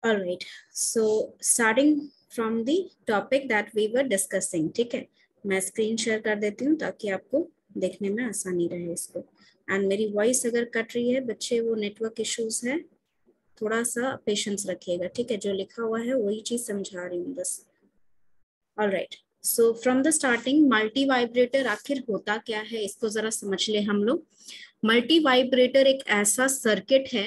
All right, so starting from the topic that we were discussing, ठीक है, मैं screen share कर देती हूँ ताकि आपको देखने में आसानी रहे इसको। एंड मेरी वॉइस अगर कट रही है बच्चे, वो नेटवर्क इश्यूज है, थोड़ा सा पेशेंस रखिएगा, ठीक है। जो लिखा हुआ है वही चीज समझा रही हूँ बस। All right, so from the starting multi vibrator आखिर होता क्या है इसको जरा समझ ले हम लोग। मल्टी वाइब्रेटर एक ऐसा सर्किट है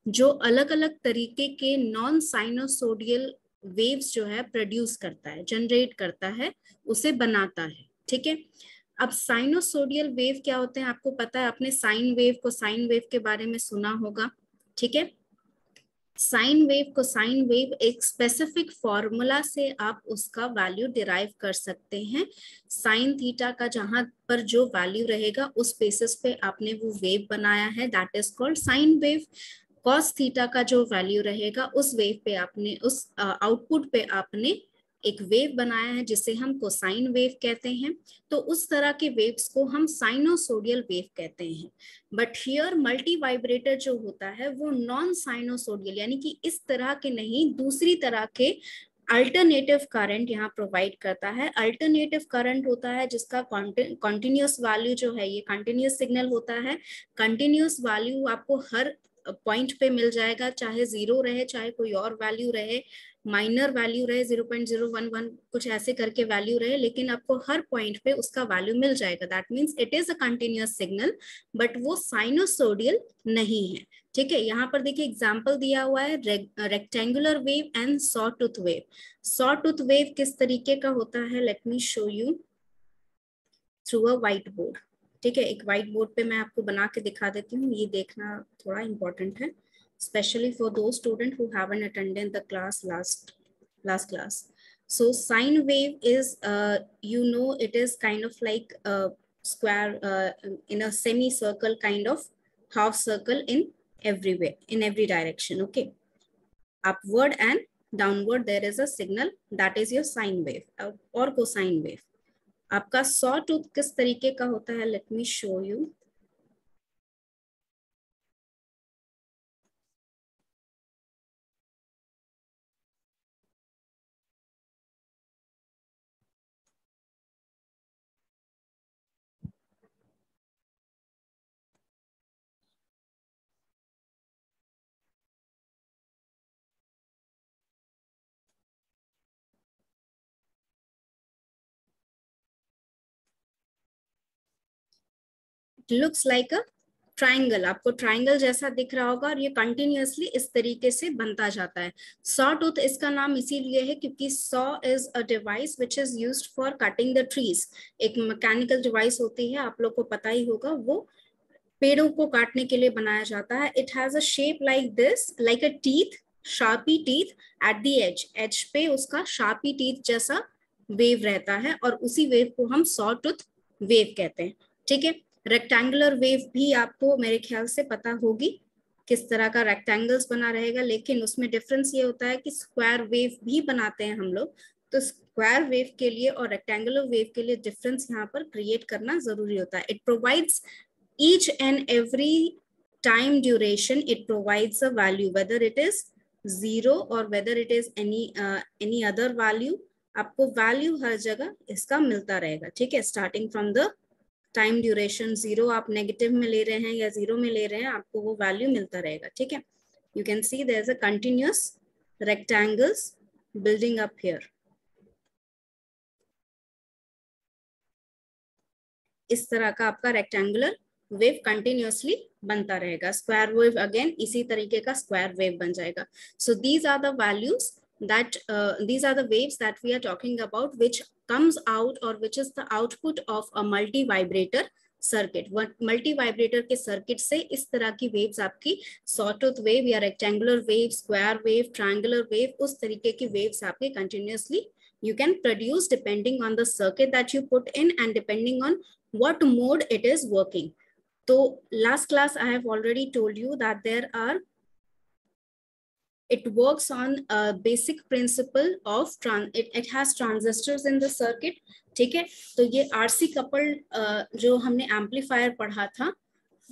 जो अलग अलग तरीके के नॉन साइनोसोडियल वेव्स जो है प्रोड्यूस करता है, जनरेट करता है, उसे बनाता है, ठीक है। अब साइनोसोडियल वेव क्या होते हैं आपको पता है, आपने साइन वेव को साइन वेव के बारे में सुना होगा, ठीक है। साइन वेव को साइन वेव एक स्पेसिफिक फॉर्मूला से आप उसका वैल्यू डिराइव कर सकते हैं। साइन थीटा का जहां पर जो वैल्यू रहेगा उस बेसिस पे आपने वो वेव बनाया है, that is called sine wave. Cos theta का जो वैल्यू रहेगा उस वेव पे आपने, उस आउटपुट पे आपने एक वेव बनाया है जिसे हम कोसाइन वेव कहते हैं। तो उस तरह के वेव्स को हम साइनोसोडियल वेव कहते हैं। बट हियर मल्टी वाइब्रेटर जो होता है वो नॉन साइनोसोडियल, यानी कि इस तरह के नहीं, दूसरी तरह के अल्टरनेटिव करंट यहाँ प्रोवाइड करता है। अल्टरनेटिव करंट होता है जिसका कॉन्टिन्यूस वैल्यू जो है, ये कंटिन्यूस सिग्नल होता है। कंटिन्यूस वैल्यू आपको हर पॉइंट पे मिल जाएगा, चाहे 0 रहे, चाहे कोई और वैल्यू रहे, माइनर वैल्यू रहे, 0.011 कुछ ऐसे करके वैल्यू रहे, लेकिन आपको हर पॉइंट पे उसका वैल्यू मिल जाएगा। That means it is a continuous signal, but वो साइनोसोडियल नहीं है, ठीक है। यहाँ पर देखिए एग्जाम्पल दिया हुआ है, rectangular wave and saw tooth wave. Saw tooth wave किस तरीके का होता है, let me show you through a white board, ठीक है। एक व्हाइट बोर्ड पे मैं आपको बना के दिखा देती हूँ, ये देखना थोड़ा इंपॉर्टेंट है, especially for those students who haven't attended the class last class. So sine wave is, it is kind of like a square in a semicircle, kind of half circle in everywhere, in every direction, okay. Upward and downward there is a signal, that is your sine wave or cosine wave. आपका saw tooth किस तरीके का होता है, let me show you. It looks like a triangle, आपको triangle जैसा दिख रहा होगा, और ये कंटिन्यूअसली इस तरीके से बनता जाता है। सॉ टूथ इसका नाम इसीलिए है क्योंकि saw is a device which is used for cutting the trees. एक मैकेनिकल डिवाइस होती है, आप लोग को पता ही होगा, वो पेड़ों को काटने के लिए बनाया जाता है। It has a shape like this, like a teeth, sharpy teeth at the edge, edge पे उसका शार्पी टीथ जैसा वेव रहता है, और उसी वेव को हम सॉ टूथ वेव कहते हैं, ठीक है। रेक्टेंगुलर वेव भी आपको मेरे ख्याल से पता होगी किस तरह का रेक्टेंगल्स बना रहेगा, लेकिन उसमें डिफरेंस ये होता है कि स्क्वायर वेव भी बनाते हैं हम लोग। तो स्क्वायर वेव के लिए और रेक्टेंगुलर वेव के लिए डिफरेंस यहाँ पर क्रिएट करना जरूरी होता है। It provides each and every time duration, it provides a value, whether it is 0 or whether it is any other value, आपको वैल्यू हर जगह इसका मिलता रहेगा, ठीक है। Starting from the time duration 0 आप नेगेटिव में ले रहे हैं या 0 में ले रहे हैं, आपको वो वैल्यू मिलता रहेगा, ठीक है। You can see there is a continuous rectangles building up here. इस तरह का आपका रेक्टेंगुलर वेव कंटिन्यूअसली बनता रहेगा। स्क्वायर वेव अगेन इसी तरीके का स्क्वायर वेव बन जाएगा। So these are the values that these are the waves that we are talking about, which comes out or which is the output of a multi vibrator circuit. Multi vibrator के circuit से इस तरह की waves, आपकी sawtooth wave या rectangular wave, square wave, triangular wave, उस तरीके की वेव्स आपके continuously you can produce depending on the circuit that you put in and depending on what mode it is working. So last class I have already told you that there are, it works on a basic principle of it has transistors in the circuit, ठीक है। तो ये RC coupled जो हमने amplifier पढ़ा था,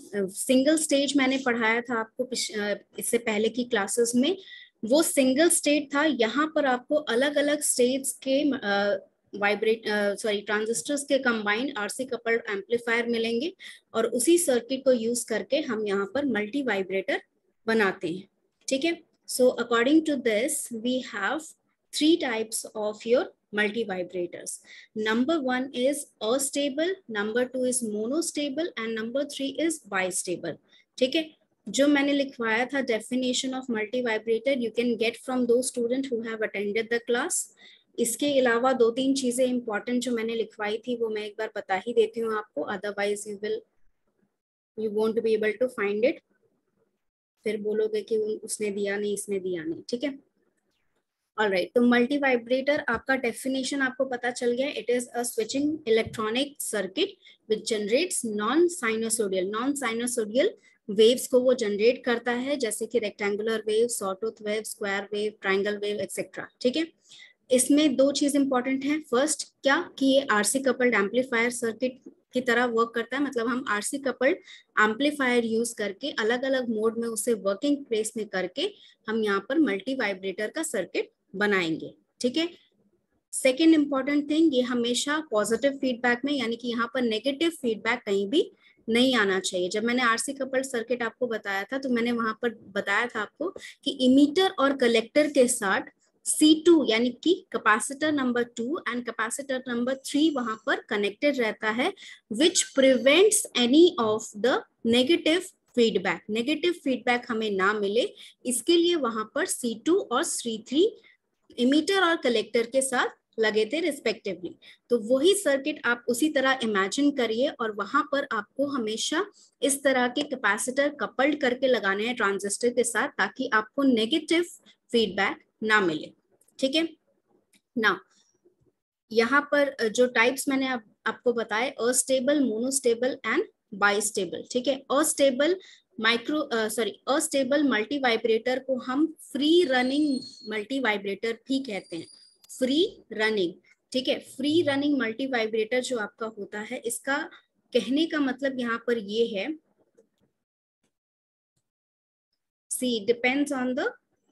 single stage मैंने पढ़ाया था आपको इससे पहले की क्लासेस में। वो सिंगल स्टेट था। यहाँ पर आपको अलग अलग स्टेट्स के ट्रांजिस्टर्स के कंबाइंड आरसी कपल्ड एम्पलीफायर मिलेंगे और उसी सर्किट को यूज करके हम यहाँ पर मल्टी वाइब्रेटर बनाते हैं। ठीक है, so according to this we have 3 types of your multivibrators. Number 1 is astable, number 2 is monostable and number 3 is bistable. ठीक है, जो मैंने लिखवाया था definition of multivibrator you can get from दो student who have attended the class. इसके अलावा 2-3 चीजें इंपॉर्टेंट जो मैंने लिखवाई थी वो मैं एक बार बता ही देती हूँ आपको, otherwise you won't be able to find it, फिर बोलोगे कि उसने दिया नहीं इसने दिया नहीं। ठीक है, ऑलराइट, तो मल्टी वाइब्रेटर आपका डेफिनेशन आपको पता चल गया। It is a switching electronic circuit which generates non sinusoidal waves को वो जनरेट करता है, जैसे कि rectangular wave, sawtooth wave, square wave, triangle wave etcetera. ठीक है, इसमें 2 चीज इंपॉर्टेंट है। फर्स्ट क्या कि ये आरसी कपल्ड एम्पलीफायर सर्किट की तरह वर्क करता है, मतलब हम आरसी कपल्ड एम्पलीफायर यूज करके अलग अलग मोड में उसे वर्किंग प्लेस में करके हम यहाँ पर मल्टी वाइब्रेटर का सर्किट बनाएंगे। ठीक है, सेकेंड इंपॉर्टेंट थिंग, ये हमेशा पॉजिटिव फीडबैक में, यानी कि यहाँ पर नेगेटिव फीडबैक कहीं भी नहीं आना चाहिए। जब मैंने आरसी कपल्ड सर्किट आपको बताया था तो मैंने वहां पर बताया था आपको कि इमीटर और कलेक्टर के साथ C2 यानी कि capacitor number 2 and capacitor number 3 वहां पर कनेक्टेड रहता है, which prevents any of the negative feedback. Negative feedback हमें ना मिले इसके लिए वहां पर C2 और C3 इमीटर और कलेक्टर के साथ लगे थे रिस्पेक्टिवली। तो वही सर्किट आप उसी तरह इमेजिन करिए और वहां पर आपको हमेशा इस तरह के कैपेसिटर कपल्ड करके लगाने हैं ट्रांजिस्टर के साथ, ताकि आपको नेगेटिव फीडबैक ना मिले। ठीक है ना, यहाँ पर जो टाइप्स मैंने आपको बताए, अस्टेबल, मोनोस्टेबल एंड बाइस्टेबल। ठीक है, अस्टेबल अस्टेबल मल्टी वाइब्रेटर को हम फ्री रनिंग मल्टी वाइब्रेटर भी कहते हैं। फ्री रनिंग, ठीक है, फ्री रनिंग मल्टी वाइब्रेटर जो आपका होता है, इसका कहने का मतलब यहाँ पर ये है, see depends on the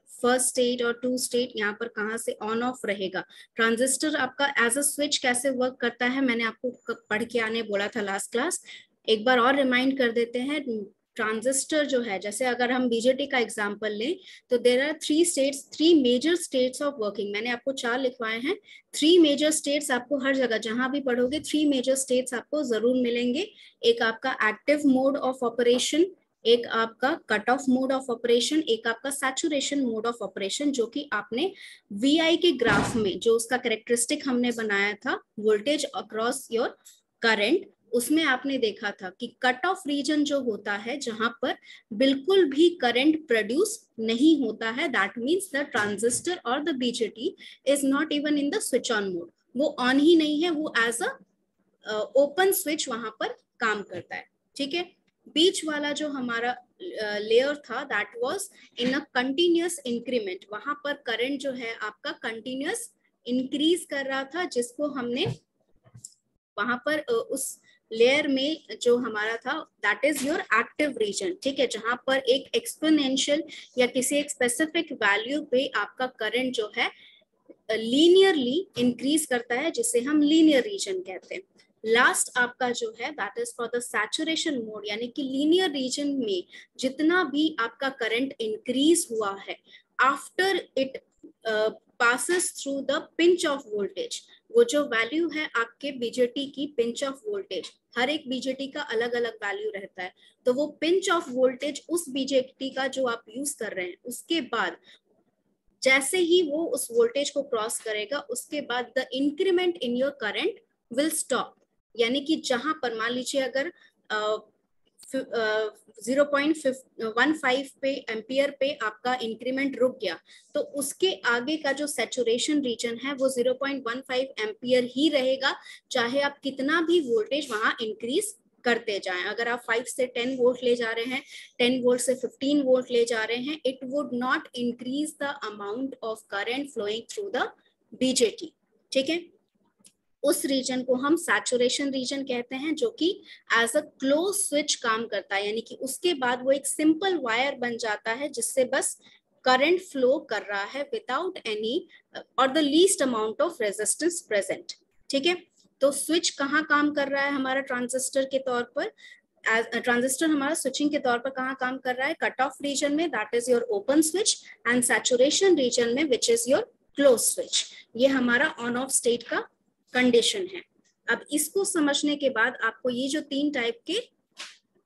first state और 2 स्टेट, यहाँ पर कहाँ से ऑन ऑफ रहेगा। ट्रांजिस्टर आपका एज अ स्विच कैसे वर्क करता है मैंने आपको पढ़ के आने बोला था लास्ट क्लास, एक बार और रिमाइंड कर देते हैं। ट्रांजिस्टर जो है, जैसे अगर हम बीजेटी का एग्जांपल लें तो there are 3 major states of working. मैंने आपको 4 लिखवाए हैं। 3 मेजर स्टेट्स आपको हर जगह जहां भी पढ़ोगे 3 मेजर स्टेट्स आपको जरूर मिलेंगे। एक आपका एक्टिव मोड ऑफ ऑपरेशन, एक आपका cut off mode of operation, एक आपका सैचुरेशन मोड ऑफ ऑपरेशन, जो कि आपने VI के ग्राफ में जो उसका कैरेक्टरिस्टिक हमने बनाया था, वोल्टेज अक्रॉस योर करंट, उसमें आपने देखा था कि कट ऑफ रीजन जो होता है जहां पर बिल्कुल भी करंट प्रोड्यूस नहीं होता है, दैट मीन्स द ट्रांजिस्टर और the BJT is not even in the switch on mode, वो ऑन ही नहीं है, वो एज अ ओपन स्विच वहां पर काम करता है। ठीक है, बीच वाला जो हमारा लेयर था that was in a continuous increment, वहां पर करंट जो है आपका कंटिन्यूअस इंक्रीज कर रहा था, जिसको हमने वहां पर उस लेयर में जो हमारा था that is your active region. ठीक है, जहां पर एक एक्सपोनेंशियल या किसी एक स्पेसिफिक वैल्यू पे आपका करंट जो है लीनियरली इंक्रीज करता है, जिसे हम लीनियर रीजन कहते हैं। लास्ट आपका जो है that is for the saturation mode, यानी कि लीनियर रीजन में जितना भी आपका करंट इंक्रीज हुआ है after it passes through the pinch of voltage, वो जो वैल्यू है आपके बीजेटी की पिंच ऑफ वोल्टेज, हर एक बीजेटी का अलग अलग वैल्यू रहता है, तो वो पिंच ऑफ वोल्टेज उस बीजेटी का जो आप यूज कर रहे हैं, उसके बाद जैसे ही वो उस वोल्टेज को क्रॉस करेगा उसके बाद the increment in your current will stop. यानी कि जहां पर मान लीजिए अगर 0.15 पे एम्पियर पे आपका इंक्रीमेंट रुक गया, तो उसके आगे का जो सैचुरेशन रीजन है वो 0.15 एम्पियर ही रहेगा, चाहे आप कितना भी वोल्टेज वहां इंक्रीज करते जाएं। अगर आप 5 से 10 वोल्ट ले जा रहे हैं, 10 वोल्ट से 15 वोल्ट ले जा रहे हैं, it would not increase the amount of current flowing through the BJT. ठीक है, उस रीजन को हम सैचुरेशन रीजन कहते हैं, जो कि एज अ क्लोज स्विच काम करता है, यानी कि उसके बाद वो एक सिंपल वायर बन जाता है जिससे बस करंट फ्लो कर रहा है विदाउट एनी और the least amount of resistance present. ठीक है, तो स्विच कहाँ काम कर रहा है हमारा ट्रांजिस्टर के तौर पर, ट्रांजिस्टर हमारा स्विचिंग के तौर पर कहाँ काम कर रहा है, कट ऑफ रीजन में, that is your open switch, and saturation region में which is your close switch. ये हमारा ऑन ऑफ स्टेट का कंडीशन है। अब इसको समझने के बाद आपको ये जो 3 टाइप के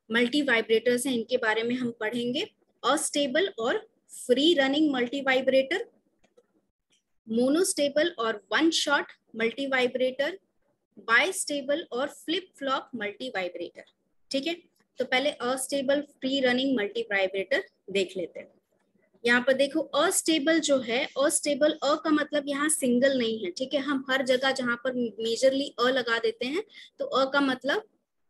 मल्टी वाइब्रेटर्स हैं इनके बारे में हम पढ़ेंगे। अस्टेबल और free running multivibrator, monostable और one shot multivibrator, bistable और फ्लिप फ्लॉप मल्टी वाइब्रेटर। ठीक है, तो पहले astable free running multivibrator देख लेते हैं। यहाँ पर देखो अस्टेबल जो है, अस्टेबल अ का मतलब यहाँ सिंगल नहीं है। ठीक है, हम हर जगह जहां पर मेजरली अ लगा देते हैं तो अ का मतलब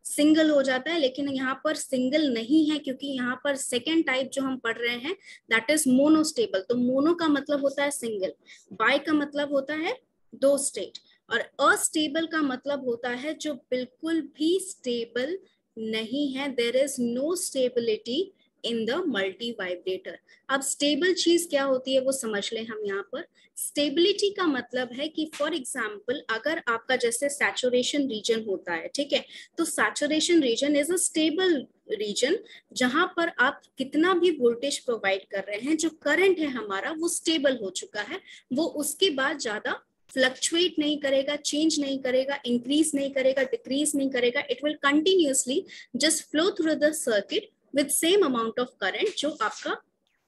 सिंगल हो जाता है, लेकिन यहाँ पर सिंगल नहीं है क्योंकि यहाँ पर सेकेंड टाइप जो हम पढ़ रहे हैं दैट इज मोनोस्टेबल। तो मोनो का मतलब होता है सिंगल, बाय का मतलब होता है 2 स्टेट, और अस्टेबल का मतलब होता है जो बिल्कुल भी स्टेबल नहीं है, there is no stability in the multivibrator. अब स्टेबल चीज क्या होती है वो समझ लें हम यहाँ पर। स्टेबिलिटी का मतलब है कि फॉर एग्जाम्पल अगर आपका जैसे सैचुरेशन रीजन होता है, ठीक है, तो saturation region is a stable region जहां पर आप कितना भी वोल्टेज प्रोवाइड कर रहे हैं, जो करंट है हमारा वो स्टेबल हो चुका है, वो उसके बाद ज्यादा फ्लक्चुएट नहीं करेगा, चेंज नहीं करेगा, इंक्रीज नहीं करेगा, डिक्रीज नहीं करेगा, it will continuously just flow through the circuit with same amount of current जो आपका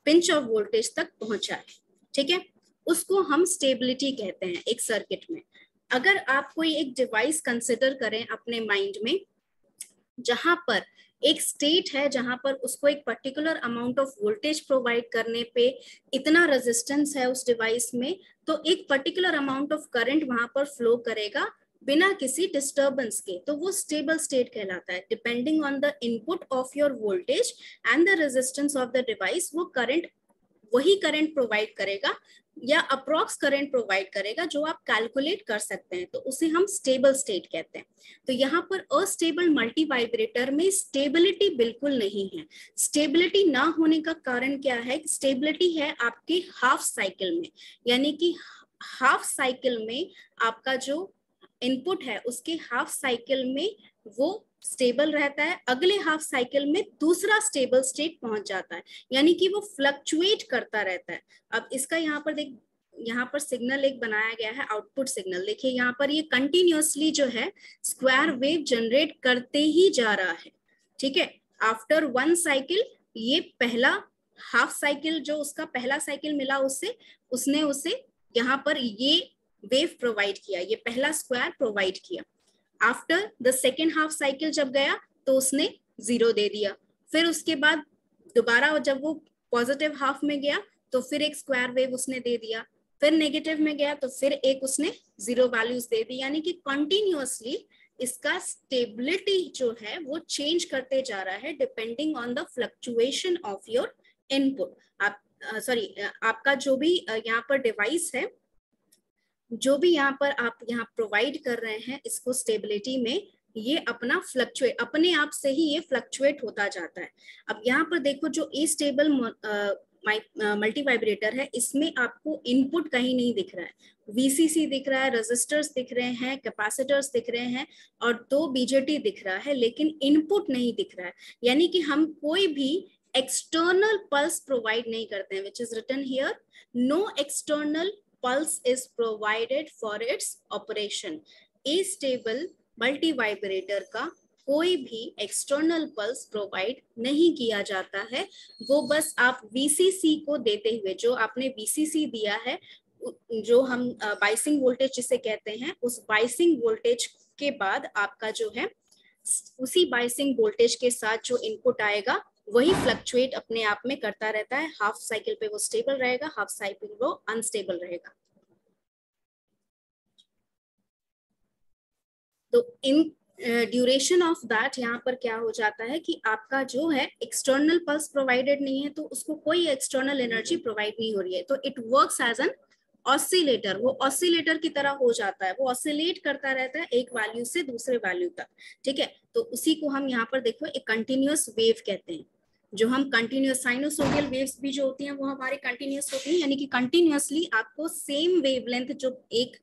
पिंच ऑफ वोल्टेज तक पहुंचा है। ठीक है, उसको हम स्टेबिलिटी कहते हैं एक सर्किट में। अगर आप कोई एक डिवाइस कंसिडर करें अपने माइंड में जहां पर एक स्टेट है जहां पर उसको एक particular amount of voltage provide करने पे इतना रेजिस्टेंस है उस डिवाइस में, तो एक पर्टिकुलर अमाउंट ऑफ करंट वहां पर फ्लो करेगा बिना किसी डिस्टर्बेंस के, तो वो स्टेबल स्टेट कहलाता है। Depending on the input of your voltage and the resistance of the device, वो करंट वही करंट प्रोवाइड करेगा या अप्रॉक्स करंट प्रोवाइड करेगा जो आप कैलकुलेट कर सकते हैं, तो उसे हम स्टेबल स्टेट कहते हैं। तो यहाँ पर अस्टेबल मल्टी वाइब्रेटर में स्टेबिलिटी बिल्कुल नहीं है। स्टेबिलिटी ना होने का कारण क्या है, स्टेबिलिटी है आपके हाफ साइकिल में, यानी कि हाफ साइकिल में आपका जो इनपुट है उसके हाफ साइकिल में वो स्टेबल रहता है, अगले हाफ साइकिल में दूसरा स्टेबल स्टेट पहुंच जाता है, यानी कि वो फ्लक्चुएट करता रहता है। अब इसका यहाँ पर देख, यहाँ पर सिग्नल एक बनाया गया है आउटपुट सिग्नल, देखिए यहाँ पर ये कंटिन्यूअसली जो है स्क्वायर वेव जनरेट करते ही जा रहा है। ठीक है, आफ्टर वन साइकिल ये पहला हाफ साइकिल जो उसका पहला साइकिल मिला उससे, उसने उसे यहाँ पर ये वेव प्रोवाइड किया, ये पहला स्क्वायर प्रोवाइड किया। After the second half cycle जब गया तो उसने 0 दे दिया, फिर उसके बाद दोबारा जब वो पॉजिटिव हाफ में गया तो फिर एक स्क्वायर वेव उसने दे दिया, फिर नेगेटिव में गया तो फिर एक उसने 0 वैल्यूज दे दी, यानी कि कंटिन्यूअसली इसका स्टेबिलिटी जो है वो चेंज करते जा रहा है depending on the fluctuation of your input. आप आपका जो भी यहाँ पर डिवाइस है, जो भी यहाँ पर आप यहाँ प्रोवाइड कर रहे हैं इसको स्टेबिलिटी में, ये अपना फ्लक्चुएट अपने आप से ही ये फ्लक्चुएट होता जाता है। अब यहाँ पर देखो जो ए स्टेबल मल्टी वाइब्रेटर है इसमें आपको इनपुट कहीं नहीं दिख रहा है, वीसीसी दिख रहा है, रेजिस्टर्स दिख रहे हैं, कैपेसिटर्स दिख रहे हैं और 2 बीजेटी दिख रहा है, लेकिन इनपुट नहीं दिख रहा है, यानी कि हम कोई भी एक्सटर्नल पल्स प्रोवाइड नहीं करते हैं, which is written here, no external pulse is provided for its operation। astable multivibrator का कोई भी एक्सटर्नल पल्स प्रोवाइड नहीं किया जाता है, वो बस आप वीसीसी को देते हुए, जो आपने वीसीसी दिया है, जो हम बाइसिंग वोल्टेज जिसे कहते हैं, उस बाइसिंग वोल्टेज के बाद आपका जो है उसी बाइसिंग वोल्टेज के साथ जो इनपुट आएगा वही फ्लक्चुएट अपने आप में करता रहता है। हाफ साइकिल पे वो स्टेबल रहेगा, हाफ साइकिल वो अनस्टेबल रहेगा। तो इन ड्यूरेशन ऑफ दैट यहाँ पर क्या हो जाता है कि आपका जो है एक्सटर्नल पल्स प्रोवाइडेड नहीं है, तो उसको कोई एक्सटर्नल एनर्जी प्रोवाइड नहीं हो रही है, तो it works as an oscillator, वो ऑसिलेटर की तरह हो जाता है, वो ऑसिलेट करता रहता है एक वैल्यू से दूसरे वैल्यू तक। ठीक है, तो उसी को हम यहाँ पर देखो एक कंटिन्यूअस वेव कहते हैं। जो हम कंटिन्यूस साइनोसोडियल वेव्स भी जो होती हैं वो हमारे कंटिन्यूस होती हैं, यानी कि कंटिन्यूसली आपको सेम वेवलेंथ जो एक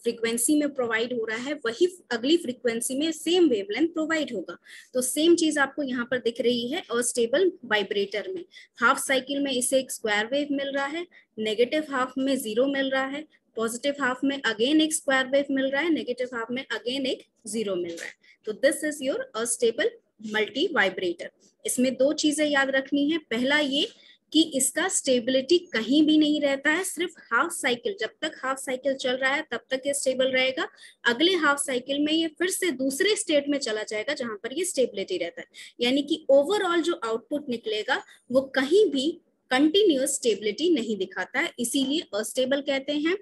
फ्रीक्वेंसी में प्रोवाइड हो रहा है वही अगली फ्रीक्वेंसी में सेम वेवलेंथ प्रोवाइड होगा। तो सेम चीज आपको यहाँ पर दिख रही है अस्टेबल वाइब्रेटर में। हाफ साइकिल में इसे एक स्क्वायर वेव मिल रहा है, नेगेटिव हाफ में 0 मिल रहा है, पॉजिटिव हाफ में अगेन एक स्क्वायर वेव मिल रहा है, नेगेटिव हाफ में अगेन एक 0 मिल रहा है। तो this is your astable multi vibrator. इसमें दो चीजें याद रखनी है। पहला ये कि इसका स्टेबिलिटी कहीं भी नहीं रहता है, सिर्फ हाफ साइकिल, जब तक हाफ साइकिल चल रहा है तब तक ये स्टेबल रहेगा। अगले हाफ साइकिल में ये फिर से दूसरे स्टेट में चला जाएगा जहां पर ये स्टेबिलिटी रहता है, यानी कि ओवरऑल जो आउटपुट निकलेगा वो कहीं भी कंटिन्यूअस स्टेबिलिटी नहीं दिखाता है, इसीलिए अस्टेबल कहते हैं।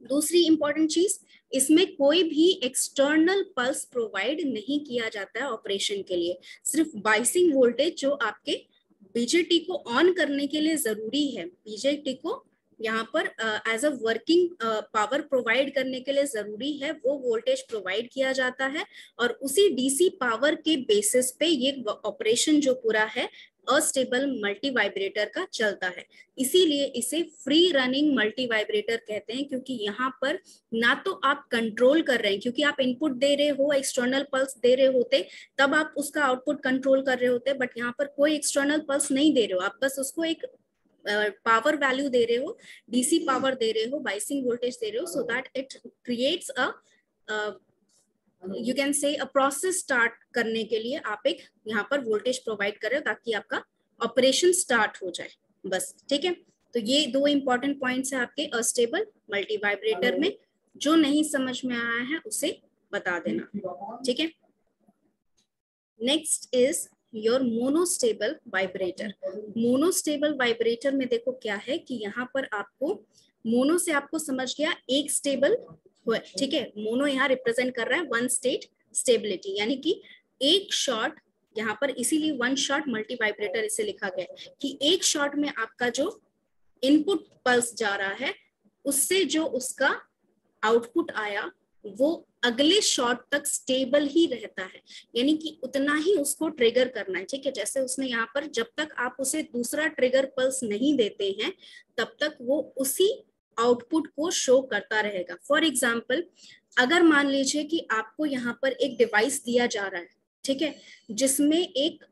दूसरी इंपॉर्टेंट चीज, इसमें कोई भी एक्सटर्नल पल्स प्रोवाइड नहीं किया जाता है ऑपरेशन के लिए। सिर्फ बाइसिंग वोल्टेज जो आपके बीजेटी को ऑन करने के लिए जरूरी है, बीजेटी को यहाँ पर as a working power provide करने के लिए जरूरी है, वो वोल्टेज प्रोवाइड किया जाता है और उसी डीसी पावर के बेसिस पे ये ऑपरेशन जो पूरा है अस्टेबल मल्टी वाइब्रेटर का चलता है। इसीलिए इसे फ्री रनिंग मल्टी वाइब्रेटर कहते हैं, क्योंकि यहाँ पर ना तो आप कंट्रोल कर रहे हैं, क्योंकि आप इनपुट दे रहे हो, एक्सटर्नल पल्स दे रहे होते तब आप उसका आउटपुट कंट्रोल कर रहे होते, बट यहाँ पर कोई एक्सटर्नल पल्स नहीं दे रहे हो, आप बस उसको एक पावर वैल्यू दे रहे हो, डीसी पावर दे रहे हो, बाइसिंग वोल्टेज दे रहे हो, so that it creates a you can say a process start करने के लिए आप एक यहाँ पर वोल्टेज प्रोवाइड कर रहे हो ताकि आपका ऑपरेशन स्टार्ट हो जाए, बस। ठीक है, तो ये दो इंपॉर्टेंट पॉइंट्स है आपके अस्टेबल मल्टी वाइब्रेटर में। जो नहीं समझ में आया है उसे बता देना, ठीक है। Next is your monostable vibrator. Monostable vibrator में देखो क्या है कि यहाँ पर आपको मोनो से आपको समझ गया एक स्टेबल, ठीक है। मोनो यहाँ रिप्रेजेंट कर रहा है वन स्टेट स्टेबिलिटी, यानी कि एक शॉट, यहाँ पर इसीलिए वन शॉट मल्टी वाइब्रेटर इसे लिखा गया कि एक शॉट में आपका जो इनपुट पल्स जा रहा है उससे जो उसका आउटपुट आया वो अगले शॉट तक स्टेबल ही रहता है, यानी कि उतना ही उसको ट्रिगर करना है, ठीक है। जैसे उसने यहाँ पर जब तक आप उसे दूसरा ट्रिगर पल्स नहीं देते हैं तब तक वो उसी आउटपुट को शो करता रहेगा। फॉर एग्जाम्पल, अगर मान लीजिए कि आपको यहाँ पर एक डिवाइस दिया जा रहा है, ठीक है, जिसमें एक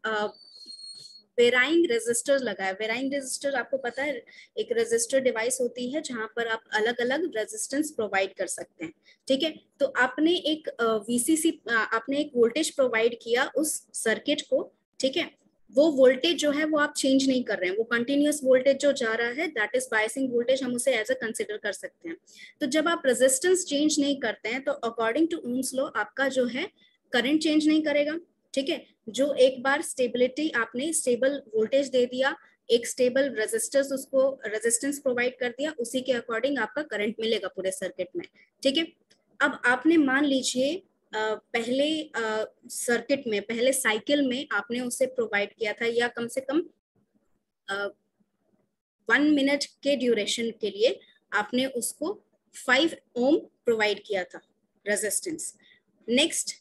वेराइंग रेजिस्टर लगा है। वेराइंग रेजिस्टर आपको पता है एक रेजिस्टर डिवाइस होती है जहां पर आप अलग अलग रेजिस्टेंस प्रोवाइड कर सकते हैं, ठीक है। तो आपने एक वीसीसी आपने एक वोल्टेज प्रोवाइड किया उस सर्किट को, ठीक है। वो वोल्टेज जो है वो आप चेंज नहीं कर रहे हैं, वो कंटिन्यूअस वोल्टेज जो जा रहा है दैट इज बायसिंग वोल्टेज, हम उसे एज अ कंसिडर कर सकते हैं। तो जब आप रेजिस्टेंस चेंज नहीं करते हैं तो अकॉर्डिंग टू ओम्स लॉ आपका जो है करंट चेंज नहीं करेगा, ठीक है। जो एक बार स्टेबिलिटी आपने स्टेबल वोल्टेज दे दिया, एक स्टेबल रेजिस्टेंस उसको रेजिस्टेंस प्रोवाइड कर दिया, उसी के अकॉर्डिंग आपका करंट मिलेगा पूरे सर्किट में, ठीक है। अब आपने मान लीजिए पहले सर्किट में पहले साइकिल में आपने उसे प्रोवाइड किया था या कम से कम 1 मिनट के ड्यूरेशन के लिए आपने उसको 5 ओम प्रोवाइड किया था रेजिस्टेंस। नेक्स्ट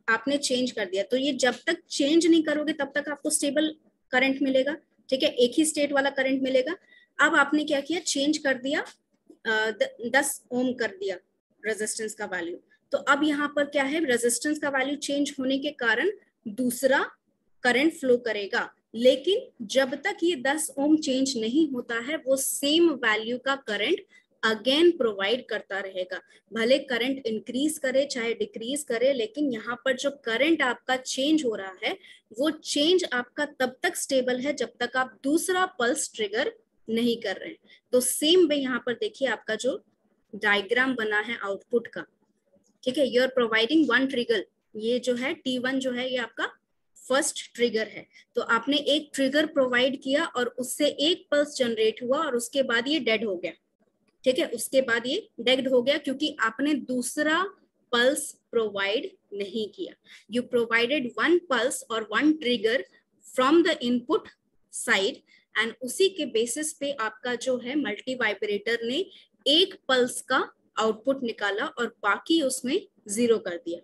आपने चेंज कर दिया, तो ये जब तक चेंज नहीं करोगे तब तक आपको स्टेबल करंट मिलेगा, ठीक है, एक ही स्टेट वाला करंट मिलेगा। अब आपने क्या किया, चेंज कर दिया, 10 ओम कर दिया रेजिस्टेंस का वैल्यू। तो अब यहाँ पर क्या है, रेजिस्टेंस का वैल्यू चेंज होने के कारण दूसरा करंट फ्लो करेगा, लेकिन जब तक ये 10 ओम चेंज नहीं होता है वो सेम वैल्यू का करंट अगेन प्रोवाइड करता रहेगा। भले करंट इंक्रीज करे चाहे डिक्रीज करे, लेकिन यहाँ पर जो करंट आपका चेंज हो रहा है वो चेंज आपका तब तक स्टेबल है जब तक आप दूसरा पल्स ट्रिगर नहीं कर रहे हैं। तो सेम वे यहाँ पर देखिए आपका जो डायग्राम बना है आउटपुट का, ठीक है, you are providing one trigger, ये जो है T1 जो है ये आपका फर्स्ट ट्रिगर है। तो आपने एक ट्रिगर प्रोवाइड किया और उससे एक पल्स जनरेट हुआ और उसके बाद ये डेड हो गया, ठीक है, उसके बाद ये डेड हो गया क्योंकि आपने दूसरा पल्स प्रोवाइड नहीं किया। यू प्रोवाइडेड वन पल्स और one trigger from the input side and उसी के बेसिस पे आपका जो है मल्टी वाइब्रेटर ने एक पल्स का आउटपुट निकाला और बाकी उसमें 0 कर दिया,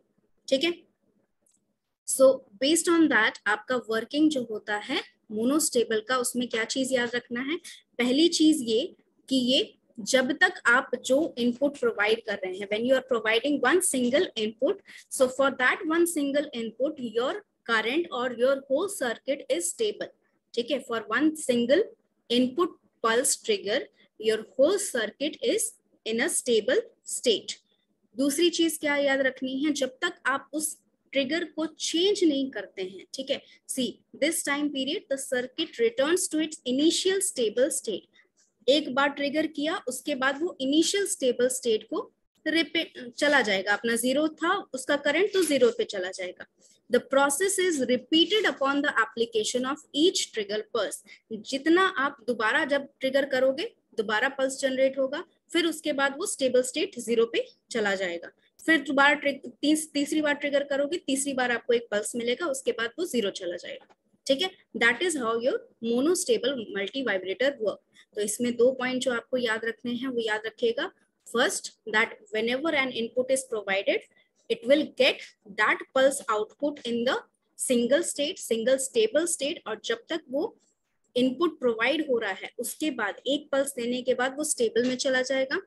ठीक है। सो बेस्ड ऑन दैट आपका वर्किंग जो होता है मोनोस्टेबल का, उसमें क्या चीज याद रखना है? पहली चीज ये कि ये जब तक आप जो इनपुट प्रोवाइड कर रहे हैं, when you are providing one single input, so for that one single input your current और your whole circuit is stable. ठीक है, for one single input pulse trigger your whole circuit is in a stable state. दूसरी चीज क्या याद रखनी है? जब तक आप उस ट्रिगर को चेंज नहीं करते हैं, ठीक है, see this time period the circuit returns to its initial stable state. एक बार ट्रिगर किया उसके बाद वो इनिशियल स्टेबल स्टेट को चला जाएगा, अपना जीरो था उसका करंट तो जीरो पे चला जाएगा। The process is repeated upon the application of each trigger pulse. जितना आप दोबारा जब ट्रिगर करोगे दोबारा पल्स जनरेट होगा, फिर उसके बाद वो स्टेबल स्टेट जीरो पे चला जाएगा। फिर दोबारा तीसरी बार ट्रिगर करोगे, तीसरी बार आपको एक पल्स मिलेगा, उसके बाद वो जीरो चला जाएगा। ठीक है, that is how your monostable multi vibrator work. तो इसमें 2 पॉइंट जो आपको याद रखने हैं वो याद रखिएगा। First, that whenever N input is provided it will get that pulse output in the single state, single stable state, और जब तक वो इनपुट प्रोवाइड हो रहा है उसके बाद एक पल्स देने के बाद वो स्टेबल में चला जाएगा।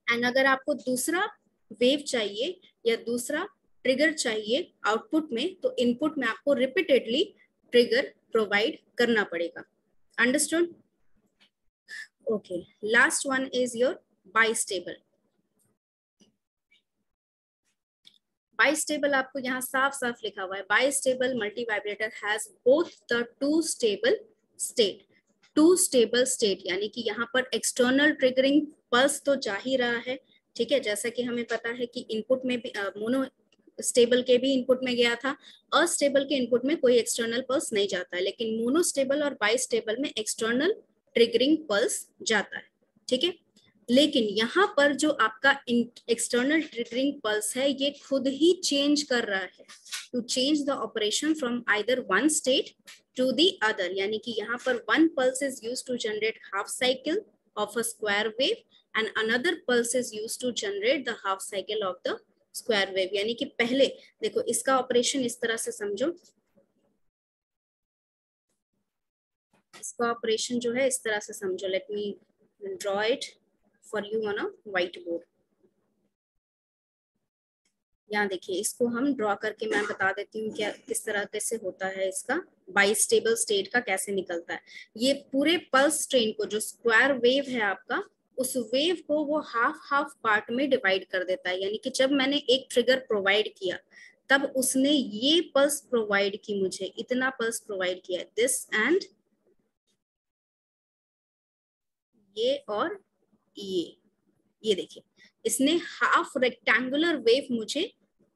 एंड अगर आपको दूसरा वेव चाहिए या दूसरा ट्रिगर चाहिए आउटपुट में, तो इनपुट में आपको रिपीटेडली ट्रिगर प्रोवाइड करना पड़ेगा। Understood? Okay, last one is your bistable. Bistable आपको यहाँ साफ साफ लिखा हुआ है, bistable multivibrator has both the two stable state. Two stable state यानी कि यहाँ पर एक्सटर्नल ट्रिगरिंग पल्स तो जा ही रहा है, ठीक है, जैसा कि हमें पता है कि इनपुट में भी मोनो स्टेबल के भी इनपुट में गया था, अस्टेबल के इनपुट में कोई एक्सटर्नल पल्स नहीं जाता है, लेकिन मोनोस्टेबल और बाइस्टेबल में एक्सटर्नल ट्रिगरिंग पल्स जाता है। ठीक है, लेकिन यहाँ पर जो आपका एक्सटर्नल ट्रिगरिंग पल्स है ये खुद ही चेंज कर रहा है to change the operation from either one state to the other. यानी कि यहाँ पर one pulse is used to generate half cycle of a square wave and another pulse is used to generate the half cycle of the square wave. यानी कि पहले देखो इसका operation इस तरह से समझो, इसका ऑपरेशन जो है इस तरह से समझो, let me draw it for you on a white board. यहाँ देखिए, इसको हम ड्रॉ करके मैं बता देती हूँ क्या किस तरह कैसे होता है, इसका बाइस्टेबल स्टेट का कैसे निकलता है। ये पूरे पल्स ट्रेन को, जो स्क्वायर वेव है आपका, उस वेव को वो हाफ हाफ पार्ट में डिवाइड कर देता है। यानी कि जब मैंने एक ट्रिगर प्रोवाइड किया तब उसने ये पल्स प्रोवाइड की, मुझे इतना पल्स प्रोवाइड किया, दिस एंड ये और ये देखिए, इसने हाफ रेक्टेंगुलर वेव मुझे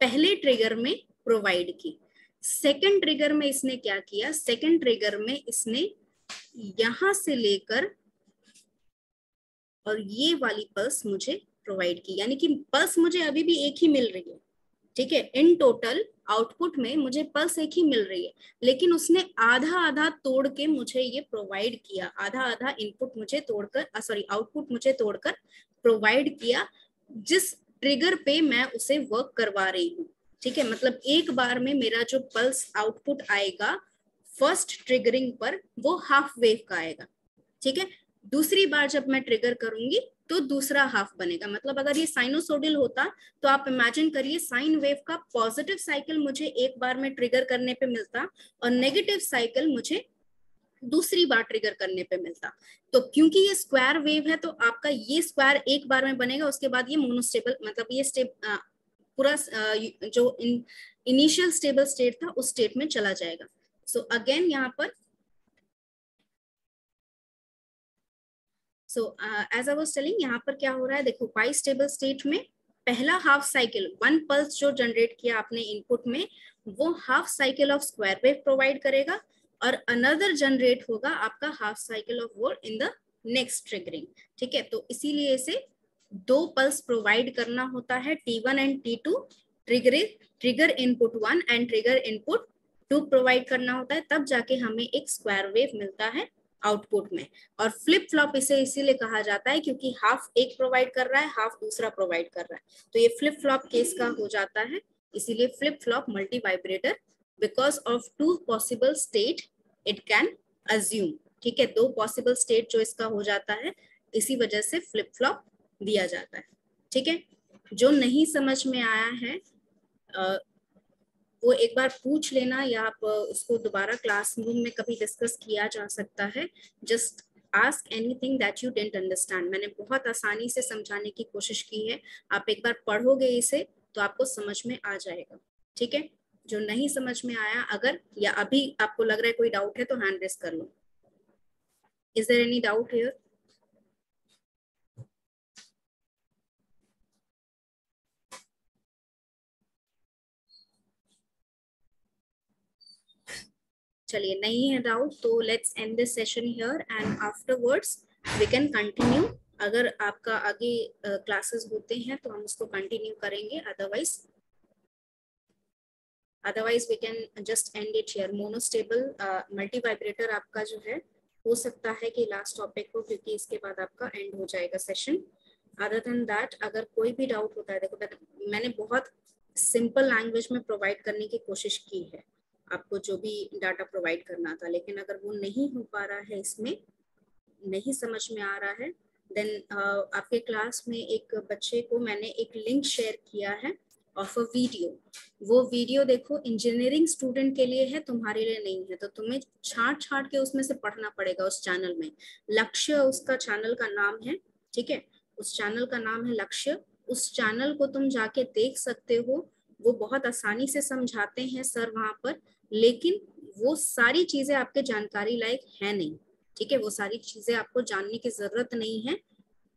पहले ट्रिगर में प्रोवाइड की। सेकंड ट्रिगर में इसने क्या किया? सेकंड ट्रिगर में इसने यहां से लेकर और ये वाली पल्स मुझे प्रोवाइड की, यानी कि पल्स मुझे अभी भी एक ही मिल रही है। ठीक है, इन टोटल आउटपुट में मुझे पल्स एक ही मिल रही है, लेकिन उसने आधा आधा तोड़ के मुझे ये प्रोवाइड किया, आधा आधा इनपुट मुझे तोड़कर, सॉरी आउटपुट मुझे तोड़कर प्रोवाइड किया, जिस ट्रिगर पे मैं उसे वर्क करवा रही हूँ। ठीक है, मतलब एक बार में मेरा जो पल्स आउटपुट आएगा फर्स्ट ट्रिगरिंग पर वो हाफ वेव का आएगा। ठीक है, दूसरी बार जब मैं ट्रिगर करूंगी तो दूसरा हाफ बनेगा। मतलब अगर ये साइनोसोडियल होता तो आप इमेजिन करिए, साइन वेव का पॉजिटिव साइकिल मुझे एक बार में ट्रिगर करने पे मिलता और नेगेटिव साइकिल मुझे दूसरी बार ट्रिगर करने पे मिलता। तो क्योंकि ये स्क्वायर वेव है तो आपका ये स्क्वायर एक बार में बनेगा, उसके बाद ये मोनोस्टेबल, मतलब ये पूरा जो इनिशियल स्टेबल स्टेट था उस स्टेट में चला जाएगा। सो अगेन यहाँ पर एज आई वाज टेलिंग, यहाँ पर क्या हो रहा है देखो, बाइस्टेबल स्टेट में पहला हाफ साइकिल, वन पल्स जो जनरेट किया आपने इनपुट में, वो half cycle of square wave provide करेगा और अनदर जनरेट होगा आपका half cycle of volt in the next triggering. ठीक है, तो इसीलिए इसे दो पल्स प्रोवाइड करना होता है, T1 and T2, trigger input 1 and trigger input 2 provide करना होता है, तब जाके हमें एक स्क्वायर वेव मिलता है आउटपुट में। और फ्लिप फ्लॉप इसे इसीलिए कहा जाता है क्योंकि हाफ एक प्रोवाइड कर रहा है, हाफ दूसरा प्रोवाइड कर रहा है, तो ये फ्लिप फ्लॉप केस का हो जाता है। इसीलिए flip flop multivibrator, because of two possible state it can assume. ठीक है, दो पॉसिबल स्टेट जो इसका हो जाता है, इसी वजह से फ्लिप फ्लॉप दिया जाता है। ठीक है, जो नहीं समझ में आया है वो एक बार पूछ लेना, या आप उसको दोबारा क्लासरूम में कभी डिस्कस किया जा सकता है। Just ask anything that you didn't understand. मैंने बहुत आसानी से समझाने की कोशिश की है, आप एक बार पढ़ोगे इसे तो आपको समझ में आ जाएगा। ठीक है, जो नहीं समझ में आया अगर, या अभी आपको लग रहा है कोई डाउट है, तो हैंड रेस कर लो। Is there any doubt here? चलिए, नहीं है डाउट तो let's end this session here and afterwards we can continue. अगर आपका आगे क्लासेस होते हैं तो हम उसको कंटिन्यू करेंगे, otherwise we can just end it here. Monostable multivibrator आपका जो है, हो सकता है कि लास्ट टॉपिक हो, क्योंकि इसके बाद आपका एंड हो जाएगा सेशन। अदर देन दैट, अगर कोई भी डाउट होता है, देखो मैंने बहुत सिंपल लैंग्वेज में प्रोवाइड करने की कोशिश की है आपको जो भी डाटा प्रोवाइड करना था, लेकिन अगर वो नहीं हो पा रहा है, इसमें नहीं समझ में आ रहा है, देन आपके क्लास में एक बच्चे को मैंने एक लिंक शेयर किया है ऑफ अ वीडियो। वो वीडियो देखो, इंजीनियरिंग स्टूडेंट के लिए है, तुम्हारे लिए नहीं है, तो तुम्हें छांट छांट के उसमें से पढ़ना पड़ेगा उस चैनल में। लक्ष्य उसका चैनल का नाम है। ठीक है, उस चैनल का नाम है लक्ष्य। उस चैनल को तुम जाके देख सकते हो, वो बहुत आसानी से समझाते हैं सर वहां पर, लेकिन वो सारी चीजें आपके जानकारी लायक है नहीं। ठीक है, वो सारी चीजें आपको जानने की जरूरत नहीं है।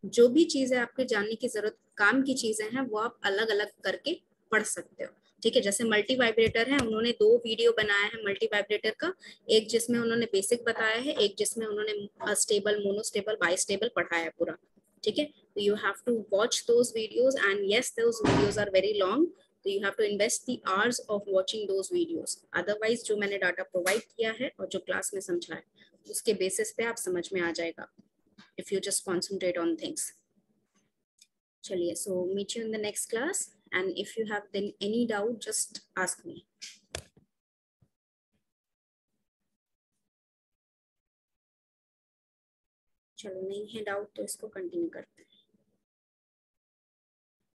जो भी चीजें आपके जानने की जरूरत, काम की चीजें हैं, वो आप अलग अलग करके पढ़ सकते हो। ठीक है, जैसे मल्टी वाइब्रेटर है, उन्होंने 2 वीडियो बनाया है मल्टी वाइब्रेटर का, एक जिसमें उन्होंने बेसिक बताया है, एक जिसमें उन्होंने स्टेबल, मोनोस्टेबल, बाइस्टेबल पढ़ाया है पूरा। ठीक है, तो you have to watch those videos and yes those videos are very long, तो you have to invest the hours of watching those videos. Otherwise जो मैंने डाटा प्रोवाइड किया है और जो क्लास में समझा है, उसके बेसिस पे आप समझ में आ जाएगा, if you just concentrate on things. चलिए, so meet you in the next class, and if you have then any doubt, just ask me. चलो, नहीं है डाउट तो इसको कंटिन्यू करते हैं।